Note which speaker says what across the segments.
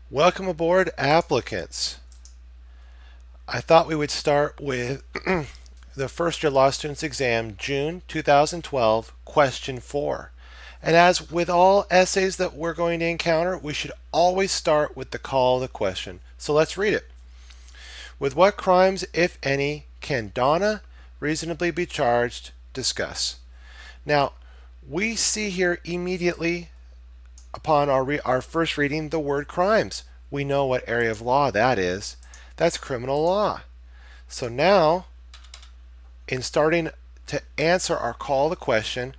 Speaker 1: Welcome aboard, applicants. I thought we would start with the first year law students exam, June 2012, question 4. And as with all essays that we're going to encounter, we should always start with the call of the question. So let's read it. With what crimes, if any, can Donna reasonably be charged? Discuss. Now, we see here immediately upon our first reading the word crimes. We know what area of law that is. That's criminal law. So now, in starting to answer our call to question,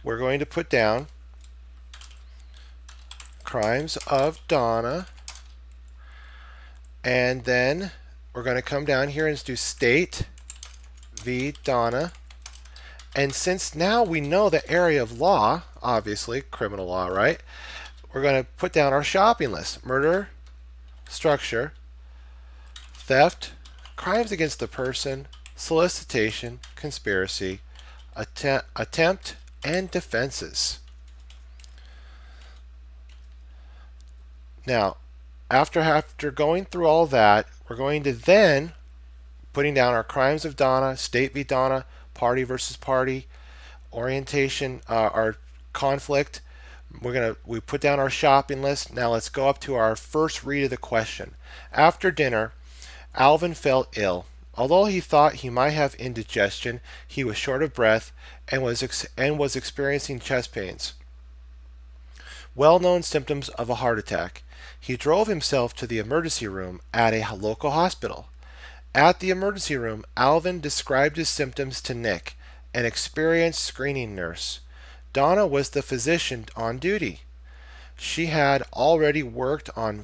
Speaker 1: we're going to put down crimes of Donna, and then we're going to come down here and do state v. Donna. And since now we know the area of law, obviously criminal law, right? We're going to put down our shopping list: murder, structure, theft, crimes against the person, solicitation, conspiracy, attempt, and defenses. Now, after going through all that, we're going to then putting down our crimes of Donna, state v. Donna, party versus party, orientation, our conflict. We put down our shopping list. Now let's go up to our first read of the question. After dinner, Alvin felt ill. Although he thought he might have indigestion, he was short of breath and was experiencing chest pains, well-known symptoms of a heart attack. He drove himself to the emergency room at a local hospital. At the emergency room, Alvin described his symptoms to Nick, an experienced screening nurse. Donna was the physician on duty. She had already worked a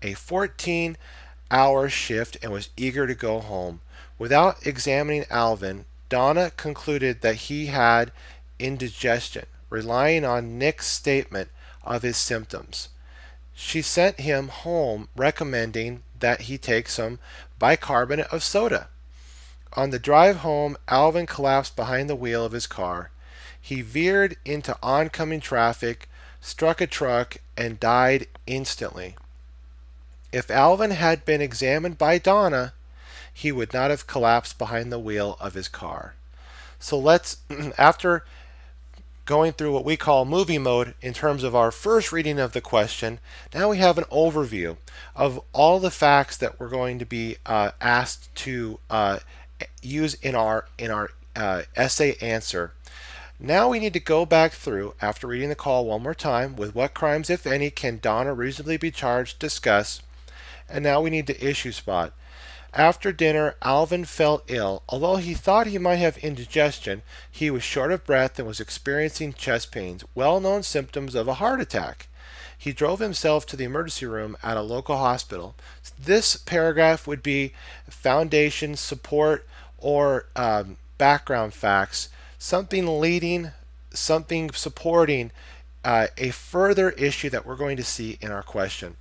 Speaker 1: 14-hour shift and was eager to go home. Without examining Alvin, Donna concluded that he had indigestion, relying on Nick's statement of his symptoms. She sent him home recommending that he take some bicarbonate of soda. On the drive home, Alvin collapsed behind the wheel of his car. He veered into oncoming traffic, struck a truck, and died instantly. If Alvin had been examined by Donna, he would not have collapsed behind the wheel of his car. So let's, after going through what we call movie mode in terms of our first reading of the question, now we have an overview of all the facts that we're going to be asked to use in our essay answer. Now we need to go back through, after reading the call one more time, with what crimes, if any, can Donna reasonably be charged? Discuss. And now we need to issue spot. After dinner, Alvin felt ill. Although he thought he might have indigestion, he was short of breath and was experiencing chest pains, well-known symptoms of a heart attack. He drove himself to the emergency room at a local hospital. This paragraph would be foundation, support, or background facts, something supporting a further issue that we're going to see in our question.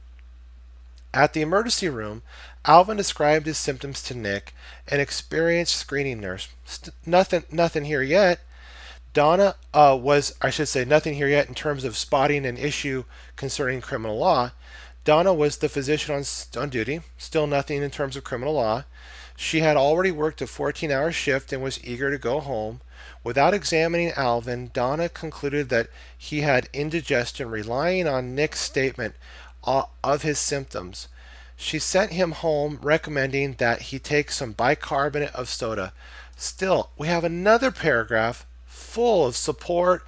Speaker 1: At the emergency room, Alvin described his symptoms to Nick, an experienced screening nurse. Nothing here yet. Donna nothing here yet in terms of spotting an issue concerning criminal law. Donna was the physician on duty. Still nothing in terms of criminal law. She had already worked a 14-hour shift and was eager to go home. Without examining Alvin, Donna concluded that he had indigestion, relying on Nick's statement of his symptoms. She sent him home recommending that he take some bicarbonate of soda. Still, we have another paragraph full of supporting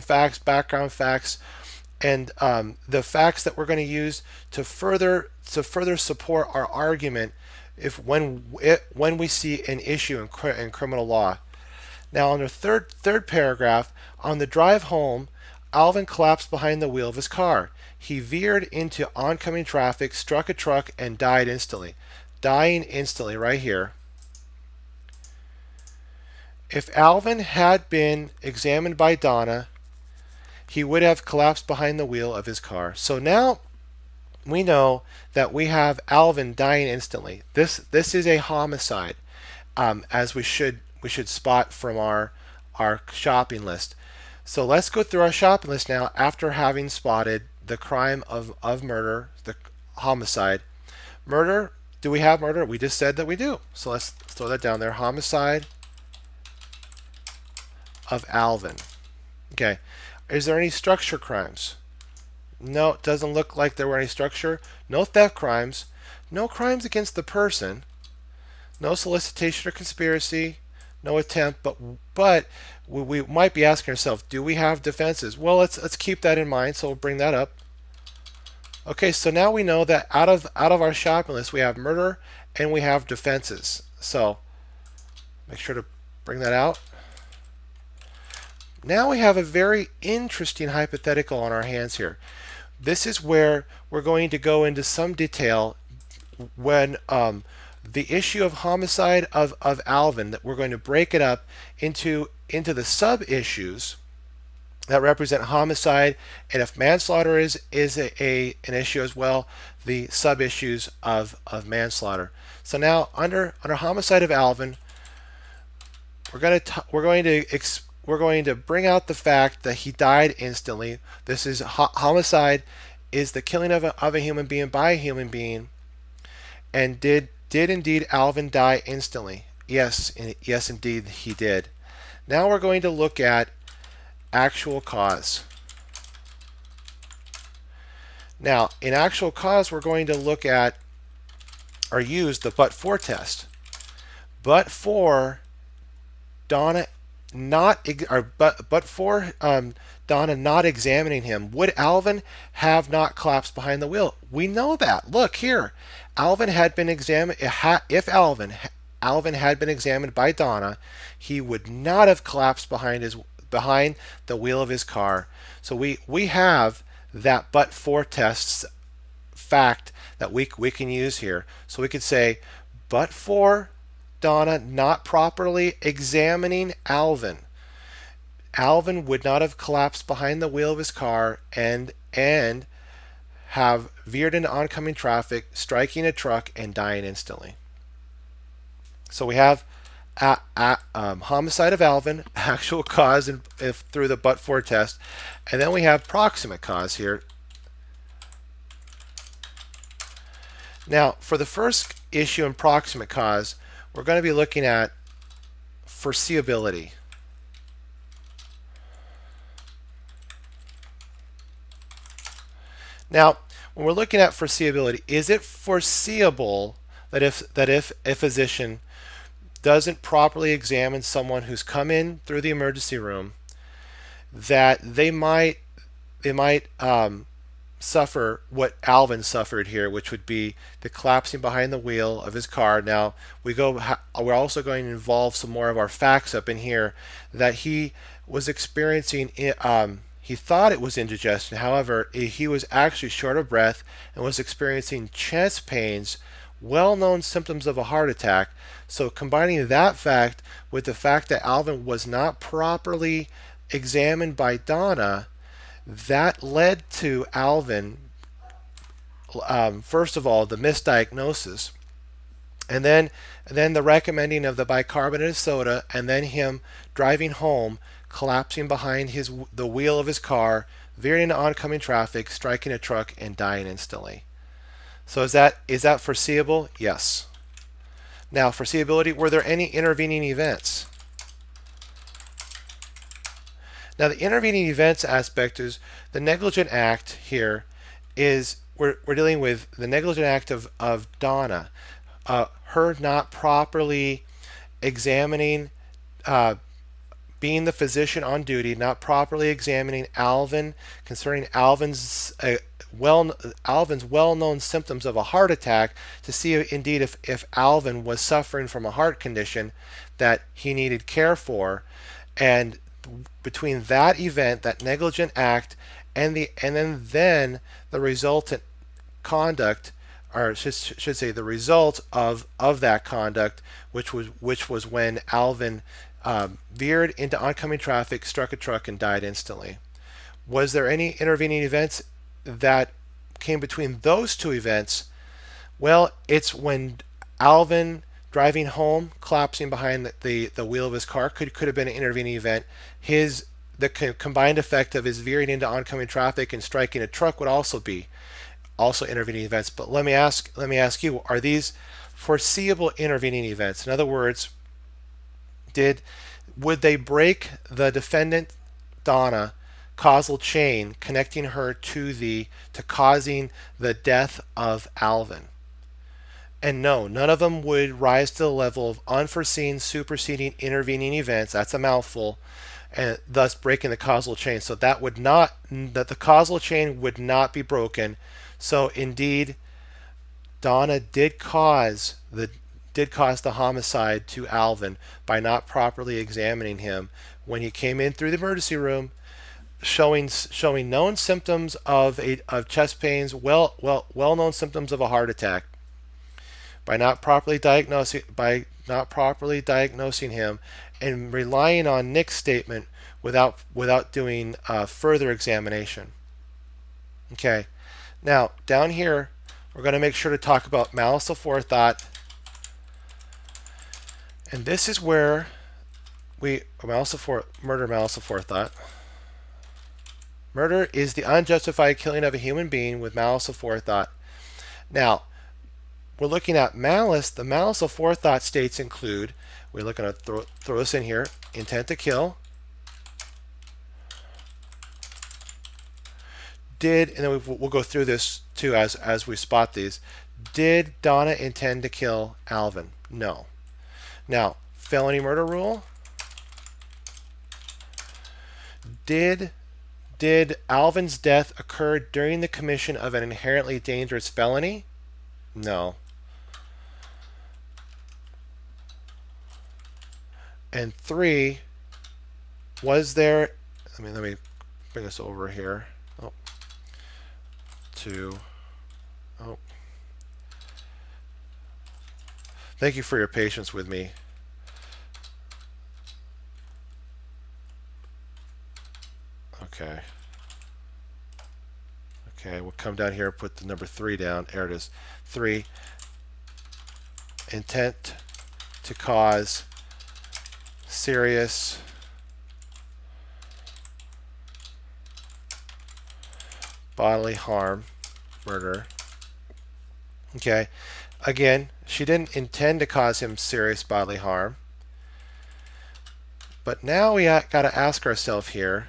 Speaker 1: facts, background facts, and the facts that we're going to use to further support our argument when we see an issue in criminal law. Now, on the third paragraph, on the drive home, Alvin collapsed behind the wheel of his car. He veered into oncoming traffic, struck a truck, and died instantly. Dying instantly right here. If Alvin had been examined by Donna, he would have collapsed behind the wheel of his car. So now we know that we have Alvin dying instantly. This is a homicide, as we should spot from our shopping list. So let's go through our shopping list now after having spotted the crime of murder, the homicide. Murder, do we have murder? We just said that we do. So let's throw that down there. Homicide of Alvin. Okay. Is there any structure crimes? No, it doesn't look like there were any structure. No theft crimes. No crimes against the person. No solicitation or conspiracy. No attempt. But we might be asking ourselves, do we have defenses? Well, let's keep that in mind. So we'll bring that up. Okay, so now we know that out of our shopping list we have murder and we have defenses. So make sure to bring that out. Now we have a very interesting hypothetical on our hands here. This is where we're going to go into some detail when the issue of homicide of Alvin, that we're going to break it up into the sub issues that represent homicide, and if manslaughter is an issue as well, the sub issues of manslaughter. So now under homicide of Alvin, we're going to bring out the fact that he died instantly. This is homicide is the killing of a human being by a human being. And did indeed Alvin die instantly? Yes, indeed he did. Now we're going to look at actual cause. Now, in actual cause, we're going to look at or use the but-for test. But for Donna not Donna not examining him, would Alvin have not collapsed behind the wheel? We know that. Look here. Alvin had been examined. If Alvin had been examined by Donna, he would not have collapsed behind the wheel of his car. So we have that but-for tests fact that we can use here. So we could say, but for Donna not properly examining Alvin, Alvin would not have collapsed behind the wheel of his car and have veered into oncoming traffic, striking a truck, and dying instantly. So we have homicide of Alvin, actual cause through the but-for test, and then we have proximate cause here. Now, for the first issue in proximate cause, we're going to be looking at foreseeability. Now, when we're looking at foreseeability, is it foreseeable that if a physician doesn't properly examine someone who's come in through the emergency room, that they might suffer what Alvin suffered here, which would be the collapsing behind the wheel of his car? Now we're also going to involve some more of our facts up in here, that he was experiencing he thought it was indigestion. However, he was actually short of breath and was experiencing chest pains, well-known symptoms of a heart attack. So combining that fact with the fact that Alvin was not properly examined by Donna, that led to Alvin, first of all, the misdiagnosis, and then the recommending of the bicarbonate of soda, and then him driving home, collapsing behind the wheel of his car, veering into oncoming traffic, striking a truck, and dying instantly. So is that foreseeable? Yes. Now, foreseeability, were there any intervening events? Now, the intervening events aspect is the negligent act here is we're dealing with the negligent act of Donna, her not properly examining, being the physician on duty, not properly examining Alvin concerning Alvin's well-known symptoms of a heart attack to see indeed if Alvin was suffering from a heart condition that he needed care for. And between that event, that negligent act, and then the resultant conduct, or should say the result of that conduct, which was when Alvin veered into oncoming traffic, struck a truck, and died instantly. Was there any intervening events that came between those two events? Well, it's when Alvin driving home, collapsing behind the wheel of his car could have been an intervening event. the combined effect of his veering into oncoming traffic and striking a truck would also be intervening events. But let me ask you, are these foreseeable intervening events? In other words, would they break the defendant Donna causal chain connecting her to causing the death of Alvin? And no, none of them would rise to the level of unforeseen, superseding, intervening events. That's a mouthful, and thus breaking the causal chain. So that the causal chain would not be broken. So indeed, Donna did cause the homicide to Alvin by not properly examining him when he came in through the emergency room, showing known symptoms of chest pains, well known symptoms of a heart attack. By not properly diagnosing him and relying on Nick's statement without doing further examination. Okay, now down here we're going to make sure to talk about malice of forethought, and this is where malice of forethought. Murder is the unjustified killing of a human being with malice of forethought. Now, we're looking at malice. The malice of forethought states include, we're looking at throw this in here, intent to kill. And then we'll go through this too as we spot these. Did Donna intend to kill Alvin? No. Now, felony murder rule. Did Alvin's death occur during the commission of an inherently dangerous felony? No. And 3, was there, let me bring this over here. 2. Thank you for your patience with me. Okay, we'll come down here and put the number 3 down. There it is. 3, intent to cause serious bodily harm, murder. Okay, again, she didn't intend to cause him serious bodily harm. But now we got to ask ourselves here,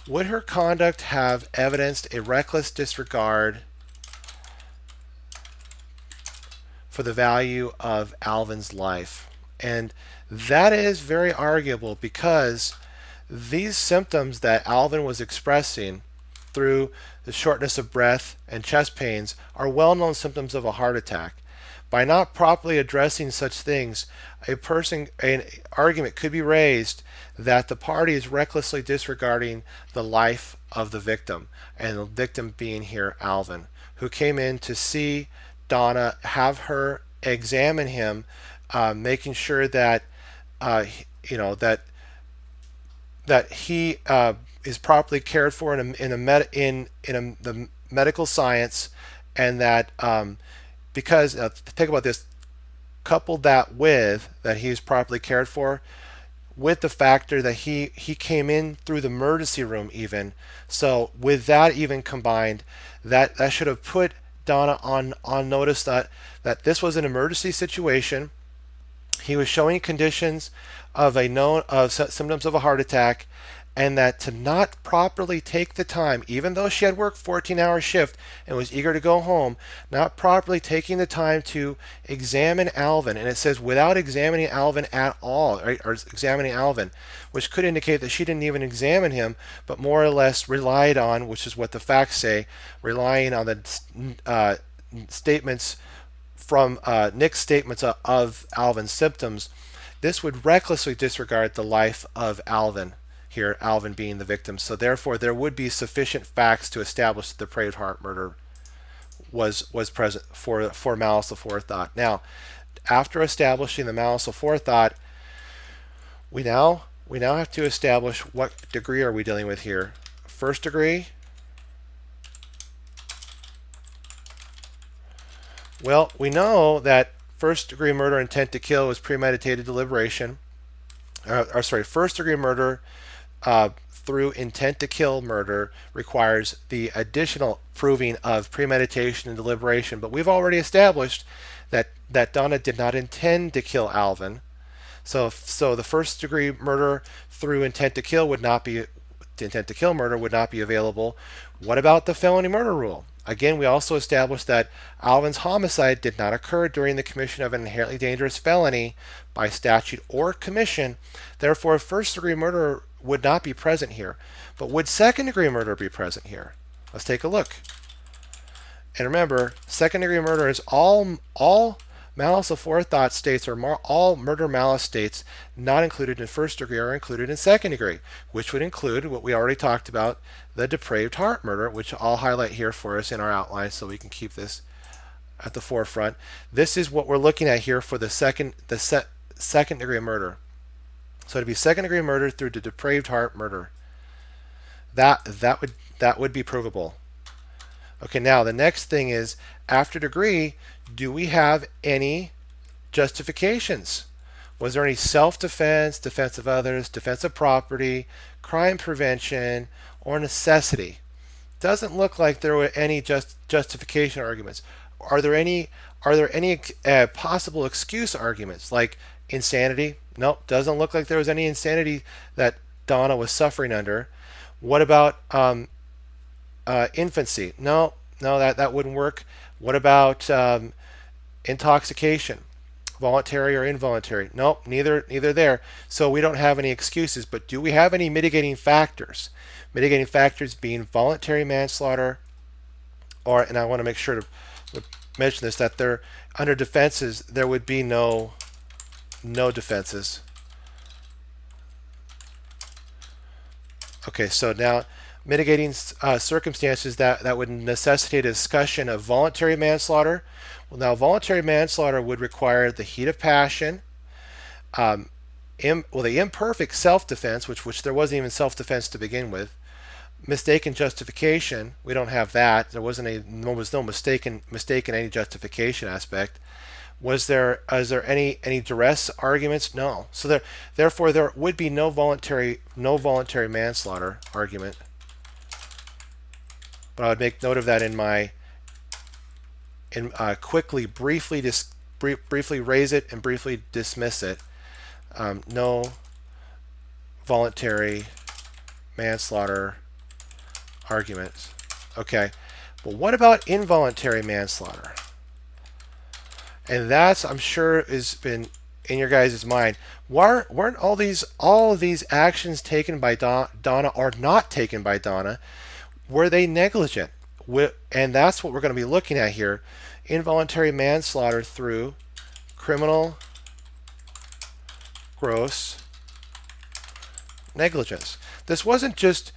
Speaker 1: would her conduct have evidenced a reckless disregard for the value of Alvin's life? And that is very arguable, because these symptoms that Alvin was expressing through the shortness of breath and chest pains are well-known symptoms of a heart attack. By not properly addressing such things, an argument could be raised that the party is recklessly disregarding the life of the victim, and the victim being here Alvin, who came in to see Donna, have her examine him, making sure that that he is properly cared for in the medical science, and that because think about this, couple that with that he's properly cared for, with the factor that he came in through the emergency room even. So with that even combined, that should have put Donna on notice that this was an emergency situation. He was showing conditions of symptoms of a heart attack, and that to not properly take the time, even though she had worked 14-hour shift and was eager to go home, not properly taking the time to examine Alvin. And it says without examining Alvin at all, right, or examining Alvin, which could indicate that she didn't even examine him, but more or less relied on, which is what the facts say, relying on the statements from Nick's statements of Alvin's symptoms. This would recklessly disregard the life of Alvin. Here, Alvin being the victim. So therefore, there would be sufficient facts to establish that the Braveheart murder was present for malice of forethought. Now, after establishing the malice of forethought, we now have to establish what degree are we dealing with here. First degree. Well, we know that first degree murder intent to kill was premeditated deliberation. First degree murder through intent to kill murder requires the additional proving of premeditation and deliberation. But we've already established that Donna did not intend to kill Alvin. So the first degree murder through intent to kill murder would not be available. What about the felony murder rule? Again, we also established that Alvin's homicide did not occur during the commission of an inherently dangerous felony by statute or commission. Therefore, first degree murder would not be present here. But would second degree murder be present here? Let's take a look. And remember, second degree murder is all malice of forethought states, or all murder malice states not included in first degree are included in second degree, which would include what we already talked about, the depraved heart murder, which I'll highlight here for us in our outline so we can keep this at the forefront. This is what we're looking at here for the second degree murder. So it'd be second degree murder through the depraved heart murder. That would be provable. Okay, now the next thing is, after degree, do we have any justifications? Was there any self-defense, defense of others, defense of property, crime prevention, or necessity? Doesn't look like there were any justification arguments. Are there any possible excuse arguments, like insanity? Nope, doesn't look like there was any insanity that Donna was suffering under. What about infancy? No, that wouldn't work. What about intoxication, voluntary or involuntary? Nope, neither there. So we don't have any excuses. But do we have any mitigating factors? Mitigating factors being voluntary manslaughter, and I want to make sure to mention this, that there, under defenses, there would be no defenses. Okay, so now mitigating circumstances that would necessitate a discussion of voluntary manslaughter. Well, now voluntary manslaughter would require the heat of passion, the imperfect self-defense, which there wasn't even self-defense to begin with. Mistaken justification, we don't have that. There was no mistaken any justification aspect. Is there any duress arguments? No. So therefore there would be no voluntary manslaughter argument. But I would make note of that briefly raise it and briefly dismiss it. No voluntary manslaughter arguments. Okay. But what about involuntary manslaughter? And that's, I'm sure, has been in your guys' mind. Weren't all of these actions taken by Donna or not taken by Donna? Were they negligent? And that's what we're going to be looking at here. Involuntary manslaughter through criminal gross negligence. This wasn't just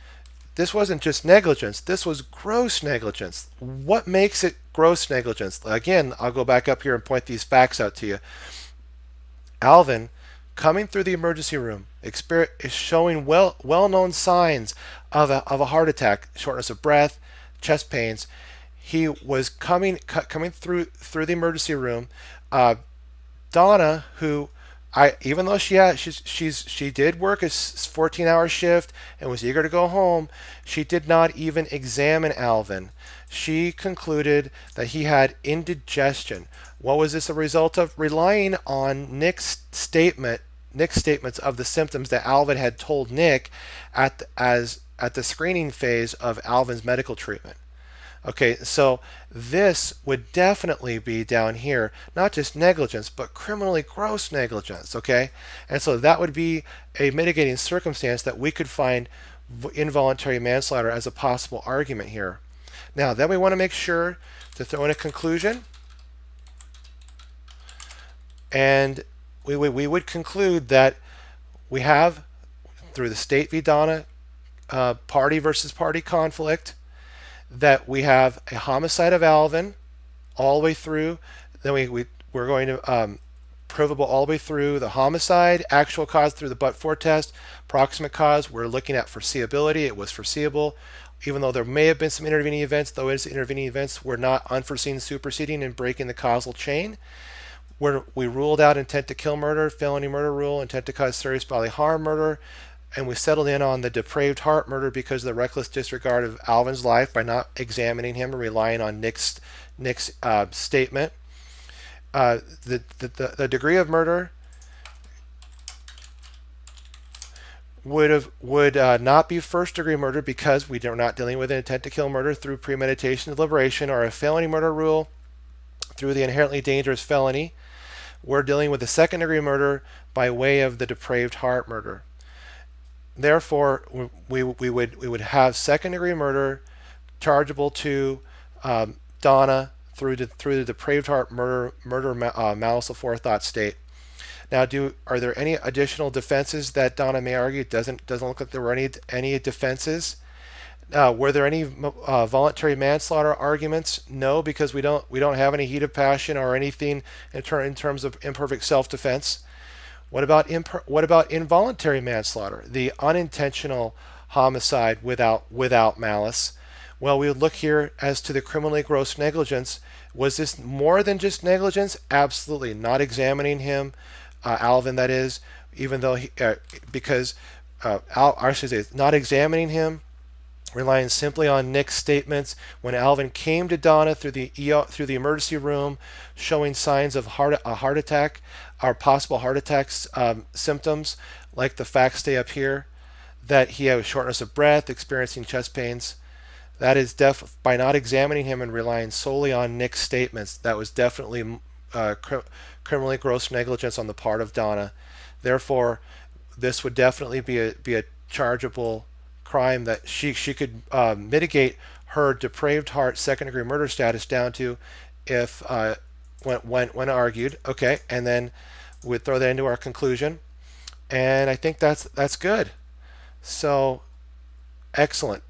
Speaker 1: negligence. This was gross negligence. What makes it gross negligence? Again, I'll go back up here and point these facts out to you. Alvin, coming through the emergency room, is showing well-known signs of a heart attack, shortness of breath, chest pains. He was coming through the emergency room. Donna, who even though she did work a 14-hour shift and was eager to go home, she did not even examine Alvin. She concluded that he had indigestion. What was this a result of? Relying on Nick's statements of the symptoms that Alvin had told Nick at the screening phase of Alvin's medical treatment. Okay, so this would definitely be down here, not just negligence, but criminally gross negligence, okay? And so that would be a mitigating circumstance that we could find involuntary manslaughter as a possible argument here. Now, then we want to make sure to throw in a conclusion. And we would conclude that we have, through the State v. Donna party versus party conflict, that we have a homicide of Alvin all the way through. Then we're going to provable all the way through the homicide, actual cause through the but-for test, proximate cause. We're looking at foreseeability. It was foreseeable. Even though there may have been some intervening events, those intervening events were not unforeseen, superseding, and breaking the causal chain. We ruled out intent to kill murder, felony murder rule, intent to cause serious bodily harm murder, and we settled in on the depraved heart murder because of the reckless disregard of Alvin's life by not examining him and relying on Nick's statement. The degree of murder would not be first degree murder because we are not dealing with an intent to kill murder through premeditation deliberation or a felony murder rule through the inherently dangerous felony. We're dealing with a second degree murder by way of the depraved heart murder. Therefore, we would have second degree murder chargeable to Donna through the depraved heart murder malice of forethought state. Now, are there any additional defenses that Donna may argue? Doesn't look like there were any defenses. Were there any voluntary manslaughter arguments? No, because we don't have any heat of passion or anything in terms of imperfect self-defense. What about involuntary manslaughter, the unintentional homicide without malice? Well, we would look here as to the criminally gross negligence. Was this more than just negligence? Absolutely. Not examining him, Alvin, that is, even though I should say, not examining him, relying simply on Nick's statements when Alvin came to Donna through the emergency room, showing signs of a heart attack or possible heart attack symptoms, like the facts stay up here, that he had shortness of breath, experiencing chest pains. That is by not examining him and relying solely on Nick's statements. That was definitely criminally gross negligence on the part of Donna. Therefore, this would definitely be a chargeable crime that she could mitigate her depraved heart second degree murder status down to if when argued. Okay, and then we'd throw that into our conclusion, and I think that's good. So excellent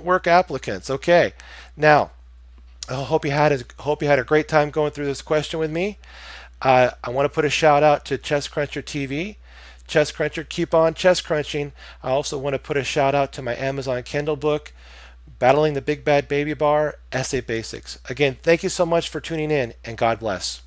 Speaker 1: work, applicants. Okay, now I hope you had a great time going through this question with me. I want to put a shout out to Chess Cruncher TV. Chess Cruncher, keep on chess crunching. I also want to put a shout out to my Amazon Kindle book, Battling the Big Bad Baby Bar, Essay Basics. Again, thank you so much for tuning in, and God bless.